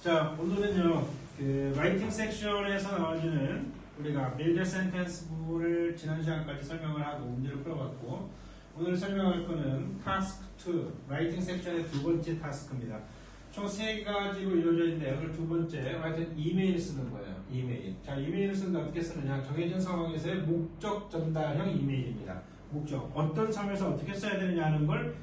자, 오늘은요, 라이팅 섹션에서 나와주는 우리가 build sentence 부분을 지난 시간까지 설명을 하고 문제를 풀어봤고, 오늘 설명할 거는 task 2, 라이팅 섹션의 두 번째 타스크입니다. 총 세 가지로 이루어져 있는데, 오늘 두 번째, 하여튼 이메일 쓰는 거예요. 이메일. 자, 이메일을 쓰는데 어떻게 쓰느냐? 정해진 상황에서의 목적 전달형 이메일입니다. 목적. 어떤 상황에서 어떻게 써야 되느냐 하는 걸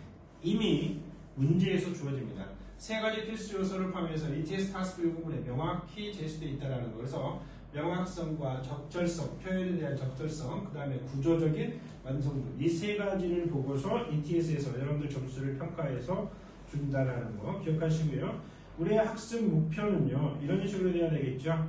이미 문제에서 주어집니다. 세 가지 필수 요소를 포함해서 ETS 타스크 부분에 명확히 제시되어 있다는 거. 그래서 명확성과 적절성, 표현에 대한 적절성, 그 다음에 구조적인 완성도, 이 세 가지를 보고서 ETS에서 여러분들 점수를 평가해서 준다라는 거 기억하시고요. 우리의 학습 목표는요, 이런 식으로 돼야 되겠죠.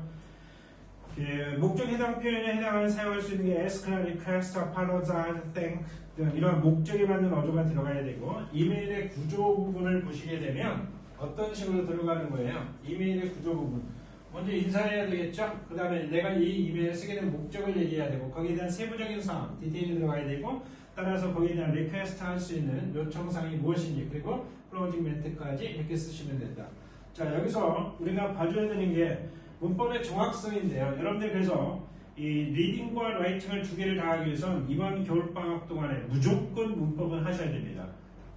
목적 해당 표현에 해당하는 사용할 수 있는 게 ask나 request, apologize, thank 등 이런 목적에 맞는 어조가 들어가야 되고, 이메일의 구조 부분을 보시게 되면 어떤 식으로 들어가는 거예요? 이메일의 구조 부분. 먼저 인사해야 되겠죠? 그 다음에 내가 이 이메일을 쓰게 된 목적을 얘기해야 되고, 거기에 대한 세부적인 사항, 디테일이 들어가야 되고, 따라서 거기에 대한 리퀘스트 할 수 있는 요청사항이 무엇인지, 그리고 클로징 멘트까지 이렇게 쓰시면 된다. 자, 여기서 우리가 봐줘야 되는 게 문법의 정확성인데요. 여러분들 그래서 이 리딩과 라이팅을 두 개를 다 하기 위해선 이번 겨울방학 동안에 무조건 문법은 하셔야 됩니다.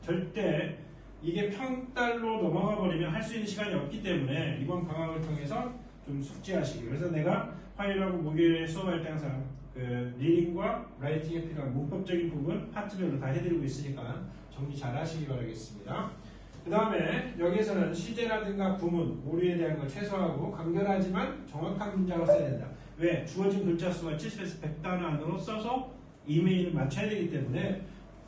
절대 이게 평달로 넘어가 버리면 할 수 있는 시간이 없기 때문에 이번 방학을 통해서 좀 숙지하시기. 그래서 내가 화요일하고 목요일에 수업할 때 항상 리딩과 라이팅에 필요한 문법적인 부분 파트별로 다 해드리고 있으니까 정리 잘 하시기 바라겠습니다. 그 다음에 여기에서는 시제라든가 구문, 오류에 대한 걸 최소화하고 간결하지만 정확한 문장을 써야 된다. 왜? 주어진 글자 수가 70에서 100단어 안으로 써서 이메일을 맞춰야 되기 때문에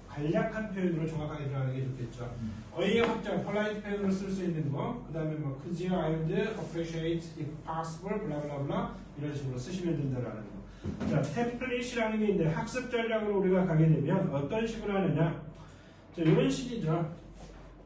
간략한 표현으로 정확하게 들어가는 게 좋겠죠. 어휘의 확장, polite 표현으로 쓸 수 있는 거, 그 다음에 뭐 could you, I would appreciate if possible, 블라블라블라 이런 식으로 쓰시면 된다라는 거. 자, 템플릿이라는 게 있는데 학습 전략으로 우리가 가게 되면 어떤 식으로 하느냐? 자, 이런 식이죠.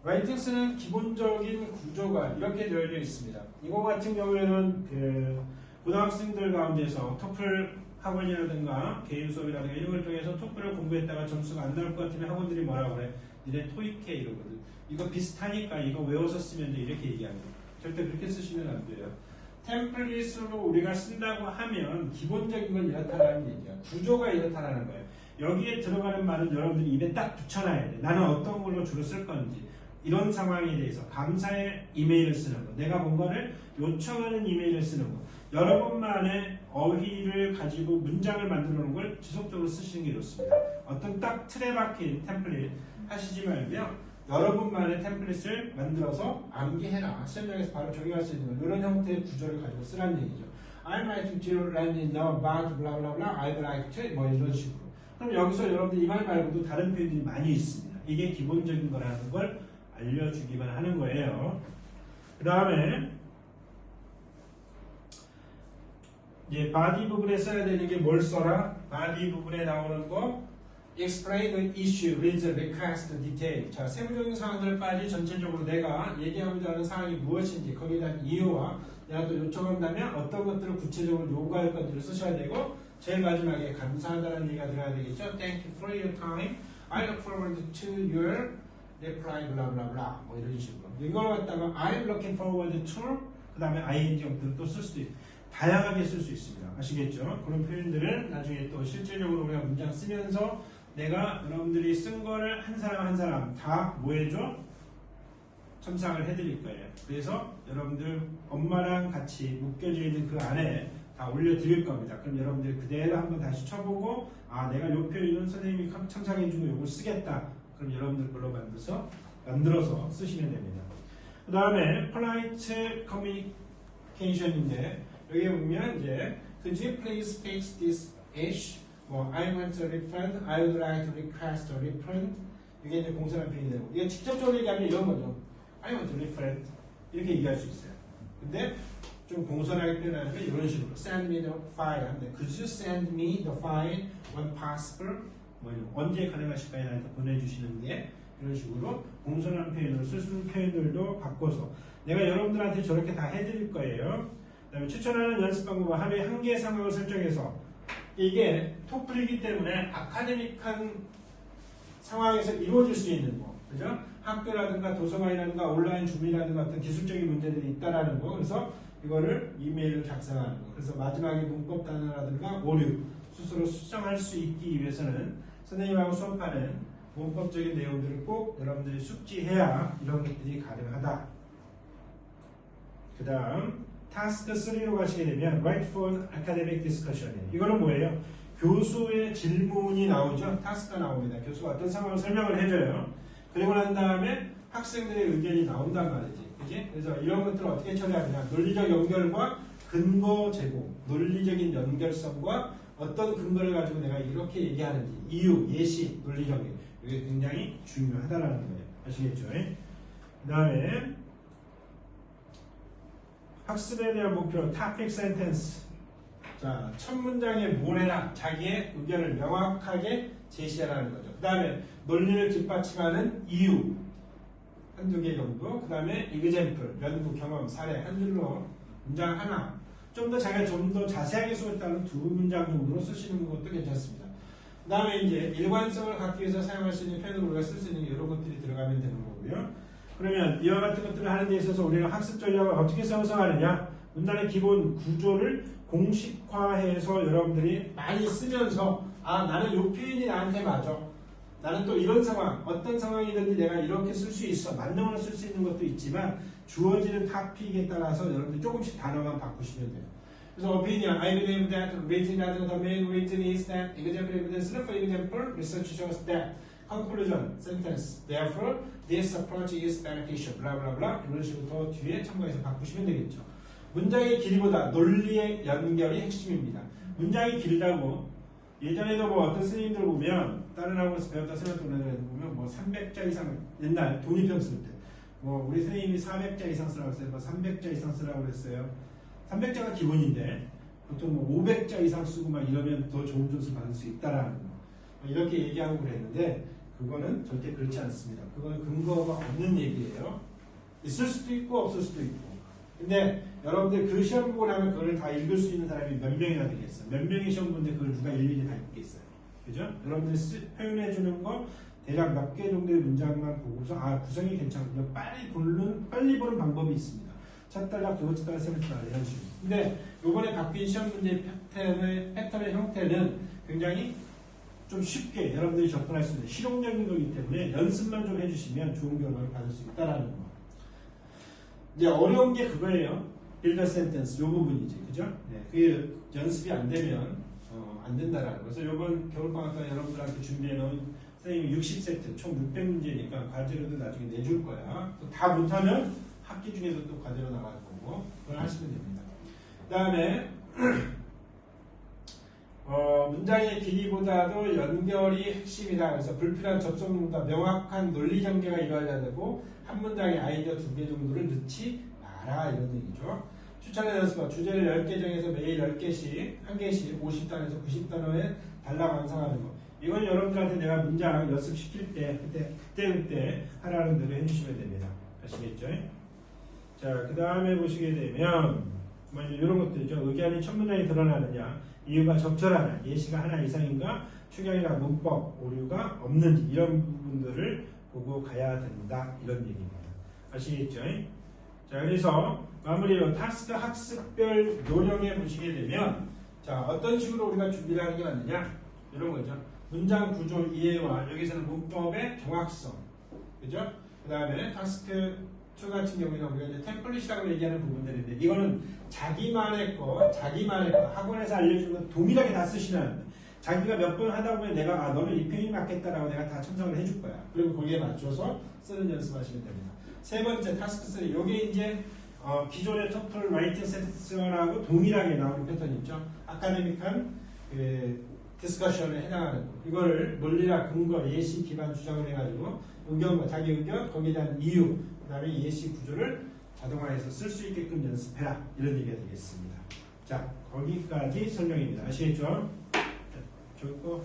라이팅스는 기본적인 구조가 이렇게 되어져 있습니다. 이거 같은 경우에는 고등학생들 가운데서 토플 학원이라든가 개인 수업이라든가 이런 걸 통해서 토플을 공부했다가 점수가 안 나올 것 같으면 학원들이 뭐라고 그래? 니네 토익해 이러거든. 이거 비슷하니까 이거 외워서 쓰면 돼 이렇게 얘기합니다. 절대 그렇게 쓰시면 안 돼요. 템플릿으로 우리가 쓴다고 하면 기본적인 건 이렇다라는 얘기야. 구조가 이렇다라는 거예요. 여기에 들어가는 말은 여러분들이 입에 딱 붙여놔야 돼. 나는 어떤 걸로 주로 쓸 건지. 이런 상황에 대해서 감사의 이메일을 쓰는 거, 내가 뭔가를 요청하는 이메일을 쓰는 거, 여러분만의 어휘를 가지고 문장을 만들어 놓은 걸 지속적으로 쓰시는 게 좋습니다. 어떤 딱 틀에 박힌 템플릿 하시지 말고요. 여러분만의 템플릿을 만들어서 암기해라. 시험장에서 바로 적용할 수 있는 이런 형태의 구조를 가지고 쓰라는 얘기죠. I'm writing to you right now about blah blah blah. I'd like to 뭐 이런 식으로. 그럼 여기서 여러분들 이 말 말고도 다른 표현들이 많이 있습니다. 이게 기본적인 거라는 걸 알려주기만 하는 거예요. 그 다음에 이제 body 부분에 써야 되는 게 뭘 써라? body 부분에 나오는 거 explain the issue, reason, request, detail. 자, 세부적인 사항들까지 전체적으로 내가 얘기하고자 하는 사항이 무엇인지 거기에 대한 이유와 내가 또 요청한다면 어떤 것들을 구체적으로 요구할 것들을 쓰셔야 되고, 제일 마지막에 감사하다는 얘기가 들어야 되겠죠. Thank you for your time. I look forward to your reply, blah blah blah. 뭐 이런 식으로. 이걸 갖다가 I'm looking forward to 그 다음에 ing 형태로 또 쓸 수도 있고 다양하게 쓸 수 있습니다. 아시겠죠? 그런 표현들은 나중에 또 실질적으로 우리가 문장 쓰면서 내가 여러분들이 쓴 거를 한 사람 한 사람 다 뭐 해줘? 첨삭을 해드릴 거예요. 그래서 여러분들 엄마랑 같이 묶여져 있는 그 안에 다 올려드릴 겁니다. 그럼 여러분들 그대로 한번 다시 쳐보고, 아, 내가 요 표현은 선생님이 첨삭해주고 요걸 쓰겠다. 그럼 여러분들 걸로 만들어서 쓰시면 됩니다. 그 다음에 polite communication인데 여기 보면 이제 could you please fix this issue? 뭐 I want a refund, I would like to request a refund. 이게 이제 공손한 표현이 되고, 이게 직접적으로 얘기하면 이런 거죠. I want a refund 이렇게 얘기할 수 있어요. 근데 좀 공손하게 표현하는 게 이런 식으로 send me the file. Could you send me the file when possible? 뭐 언제 가능하실까요? 나한테 보내주시는 게 이런 식으로 공손한 표현으로 쓸 수 있는 표현들도 바꿔서 내가 여러분들한테 저렇게 다 해드릴 거예요. 그 다음에 추천하는 연습 방법은 하루에 한 개의 상황을 설정해서, 이게 토플이기 때문에 아카데믹한 상황에서 이루어질 수 있는 거, 그죠? 학교라든가 도서관이라든가 온라인 줌이라든가 어떤 기술적인 문제들이 있다라는 거. 그래서 이거를 이메일을 작성하는 거. 그래서 마지막에 문법 단어라든가 오류 스스로 수정할 수 있기 위해서는 선생님하고 수업하는 문법적인 내용들을 꼭 여러분들이 숙지해야 이런 것들이 가능하다. 그 다음 타스크 3로 가시게 되면 Write for Academic Discussion이에요. 이거는 뭐예요? 교수의 질문이 나오죠. 타스크가 나옵니다. 교수가 어떤 상황을 설명을 해줘요. 그리고 난 다음에 학생들의 의견이 나온단 말이지. 그지? 그래서 이런 것들을 어떻게 처리하느냐. 논리적 연결과 근거 제공, 논리적인 연결성과 어떤 근거를 가지고 내가 이렇게 얘기하는지, 이유, 예시, 논리적인 이게 굉장히 중요하다라는 거예요. 아시겠죠? 그 다음에 학습에 대한 목표, topic sentence. 자, 첫 문장에 뭘 해라. 자기의 의견을 명확하게 제시하라는 거죠. 그 다음에 논리를 뒷받침하는 이유. 한두 개 정도. 그 다음에 example, 연구, 경험, 사례. 한 줄로 문장 하나. 좀 더 자기가 좀 더 자세하게 쓰겠다는 두 문장 정도로 쓰시는 것도 괜찮습니다. 그 다음에 이제 일관성을 갖기 위해서 사용할 수 있는 표현으로 우리가 쓸 수 있는 이런 것들이 들어가면 되는 거고요. 그러면 이와 같은 것들을 하는 데 있어서 우리가 학습 전략을 어떻게 형성하느냐. 문단의 기본 구조를 공식화해서 여러분들이 많이 쓰면서 아 나는 이 표현이 나한테 맞아. 나는 또 이런 상황, 어떤 상황이든지 내가 이렇게 쓸 수 있어. 만능으로 쓸 수 있는 것도 있지만 주어지는 토픽에 따라서 여러분들이 조금씩 단어만 바꾸시면 돼요. 그래서 opinion, I believe that reason that the main reason is that example evidence, for example, research shows that conclusion, sentence, therefore, this approach is beneficial, blah blah blah 이런 식으로 더 뒤에 첨가해서 바꾸시면 되겠죠. 문장의 길이보다 논리의 연결이 핵심입니다. 문장이 길다고 예전에도 뭐 어떤 선생님들 보면 다른 학원에서 배웠다 생각하는 보면 뭐 300자 이상 옛날 독립형 쓸 때 뭐 우리 선생님이 400자 이상 쓰라고 했어요. 뭐 300자 이상 쓰라고 그랬어요. 300자가 기본인데 보통 뭐 500자 이상 쓰고 막 이러면 더 좋은 점수를 받을 수 있다라는 거 이렇게 얘기하고 그랬는데 그거는 절대 그렇지 않습니다. 그거는 근거가 없는 얘기예요. 있을 수도 있고 없을 수도 있고. 근데 여러분들 그 시험 보고 나면 그걸 다 읽을 수 있는 사람이 몇 명이나 되겠어요? 몇 명의 시험 보는데 그걸 누가 일일이 다 읽겠어요? 그죠? 여러분들이 표현해 주는 거 대략 몇 개 정도의 문장만 보고서 아 구성이 괜찮군요. 빨리 보는 방법이 있습니다. 첫 단락, 두 번째 단락, 세 번째 단락 이런 식으로. 근데 이번에 바뀐 시험 문제 패턴의 형태는 굉장히 좀 쉽게 여러분들이 접근할 수 있는 실용적인 거기 때문에 연습만 좀 해주시면 좋은 결과를 받을 수 있다라는 거. 이제 어려운 게 그거예요. build a sentence 요 부분이지, 그죠? 네, 그게 연습이 안 되면 안 된다라는 거. 그래서 이번 겨울방학간 여러분들한테 준비해놓은 선생님이 60세트 총 600문제니까 과제로도 나중에 내줄 거야. 또 다 못하면 학기 중에서 또 과제로 나갈 거고 그걸 하시면 됩니다. 그 다음에 문장의 길이보다도 연결이 핵심이다. 그래서 불필요한 접속문과 명확한 논리 전개가 이루어져야 되고 한 문장에 아이디어 2개 정도를 넣지 마라 이런 얘기죠. 추천의 연습과 주제를 10개 정해서 매일 10개씩, 1개씩 50단에서 90단어에 단락 완성하는 거. 이건 여러분들한테 내가 문장 연습시킬 때 그때 하라는 대로 해주시면 됩니다. 아시겠죠? 자, 그 다음에 보시게 되면 뭐 이제 이런 것들이죠. 의견이 첫 문장에 드러나느냐, 이유가 적절하냐, 예시가 하나 이상인가, 추경이나 문법 오류가 없는지 이런 부분들을 보고 가야 된다 이런 얘기입니다. 아시겠죠? 자, 그래서 마무리로 타스크 학습별 요령에 보시게 되면 자 어떤 식으로 우리가 준비를 하는 게 맞느냐 이런 거죠. 문장 구조 이해와 여기서는 문법의 정확성, 그죠? 그 다음에 타스크 2 같은 경우에는 우리가 이제 템플릿이라고 얘기하는 부분들인데 이거는 자기만의 거 학원에서 알려주는 거 동일하게 다 쓰시면 자기가 몇 번 하다 보면 내가 너는 이 표현이 맞겠다라고 내가 다 첨삭을 해줄 거야. 그리고 거기에 맞춰서 쓰는 연습하시면 됩니다. 세 번째 타스크 3 요게 이제 기존의 토플 라이팅 세션하고 동일하게 나오는 패턴 있죠. 아카데믹한 디스커션에 해당하는 거. 이거를 논리나 근거, 예시 기반 주장을 해가지고 의견과 자기 의견, 거기에 대한 이유, 그 다음에 예시 구조를 자동화해서 쓸 수 있게끔 연습해라. 이런 얘기가 되겠습니다. 자, 거기까지 설명입니다. 아시겠죠? 자, 좋고.